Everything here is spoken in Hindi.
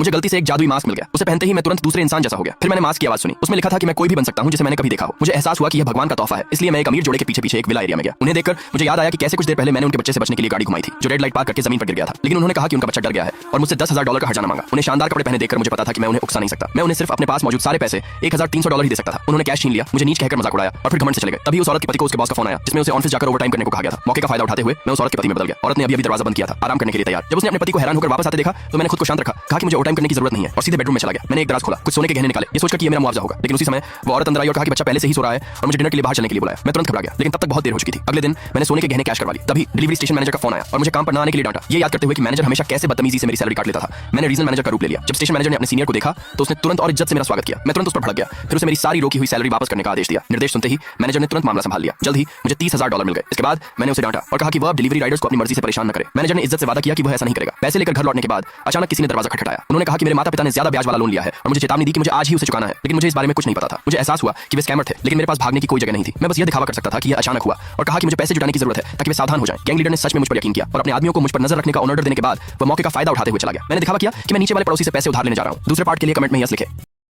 मुझे गलती से एक जादुई मास्क मिल गया। उसे पहनते ही मैं तुरंत दूसरे इंसान जैसा हो गया। फिर मैंने मास्क की आवाज सुनी, उसमें लिखा था कि मैं कोई भी बन सकता हूँ जिसे मैंने कभी देखा हो। मुझे एहसास हुआ कि यह भगवान का तोहफा है, इसलिए मैं एक अमीर जोड़े के पीछे पीछे एक विला एरिया में गया। उन्हें देखकर मुझे याद आया कि कैसे कुछ देर पहले मैंने उनके बच्चे से बचने के लिए गाड़ी घुमाई थी, जो रेड लाइट पार करके जमीन पर गिर गया था। लेकिन उन्होंने कहा कि उनका बच्चा डर गया है और मुझसे $10,000 का हर्जाना मांगा। उन्हें शानदार कपड़े पहने देखकर मुझे पता था कि मैं उन्हें उकसा नहीं सकता। मैं उन्हें सिर्फ अपने पास मौजूद सारे पैसे $1,300 ही दे सकता था। उन्होंने कैश छीन लिया, मुझे नीच कहकर मजाक उड़ाया और फिर घमंड से चले गए। तभी उस औरत के पति को उसके बॉस का फोन आया, जिसमें उसे ऑफिस जाकर ओवरटाइम करने को कहा गया था। मौके का फायदा उठाते हुए मैं उस औरत के पति में बदल गया। औरत ने अभी दरवाजा बंद किया था, आराम करने के लिए तैयार। जब उसने अपने पति को हैरान होकर वापस आते देखा तो मैंने खुद को शांत रखा, कहा कि मुझे ओवरटाइम करने की जरूरत नहीं है, और सीधे बेडरूम में चला गया। मैंने एक दराज खोला, कुछ सोने के गहने निकाले, ये सोचकर कि ये मेरा मुआवजा होगा। लेकिन उसी समय वो औरत अंदर आई और कहा कि बच्चा पहले से ही सो रहा है और मुझे डिनर के लिए बाहर चलने के लिए बुलाया। मैं तुरंत घबरा गया, लेकिन तब तक बहुत देर हो चुकी थी। अगले दिन मैंने सोने के गहने कैश करवा ली। तभी डिलीवरी स्टेशन मैनेजर का फोन आया और मुझे काम पर न आने के लिए डांटा, ये याद करते हुए कि मैनेजर हमेशा कैसे बदतमीजी से मेरी सैलरी काट लेता था। मैंने रीजन मैनेजर का रूप ले लिया। जब स्टेशन मैनेजर ने अपने सीनियर को देखा तो उसने तुरंत और इज्जत से मेरा स्वागत किया। मैं तुरंत उस पर भड़क गया, फिर उसे मेरी सारी रोकी हुई सैलरी वापस करने का आदेश दिया। निर्देश सुनते ही मैनेजर ने तुरंत मामला संभाल लिया। जल्द ही मुझे $30,000 मिल गए। इसके बाद मैंने उसे डांटा और कहा कि वह अब डिलीवरी राइडर्स को अपनी मर्जी से परेशान न करे। मैनेजर ने इज्जत से वादा किया कि वह ऐसा नहीं करेगा। पैसे लेकर घर लौटने के बाद अचानक किसी ने दरवाजा खटखटाया। उन्होंने कहा कि मेरे माता पिता ने ज्यादा ब्याज वाला लोन लिया है और मुझे चेतावनी दी कि मुझे आज ही उसे चुकाना है। लेकिन मुझे इस बारे में कुछ नहीं पता था। मुझे एहसास हुआ कि वे स्कैमर थे, लेकिन मेरे पास भागने की कोई जगह नहीं थी। मैं बस यह दिखावा कर सकता था कि यह अचानक हुआ और कहा कि मुझे पैसे जुटाने की जरूरत है ताकि वे सावधान हो जाएं। गैंग लीडर ने सच में मुझ पर यकीन किया और अपने आदमियों को मुझ पर नजर रखने का ऑर्डर देने के बाद वह मौके का फायदा उठाते हुए चला गया। मैंने दिखावा किया कि मैं नीचे वाले पड़ोसी से पैसे उधार लेने जा रहा हूं। दूसरे पार्ट के लिए कमेंट में यस लिखें।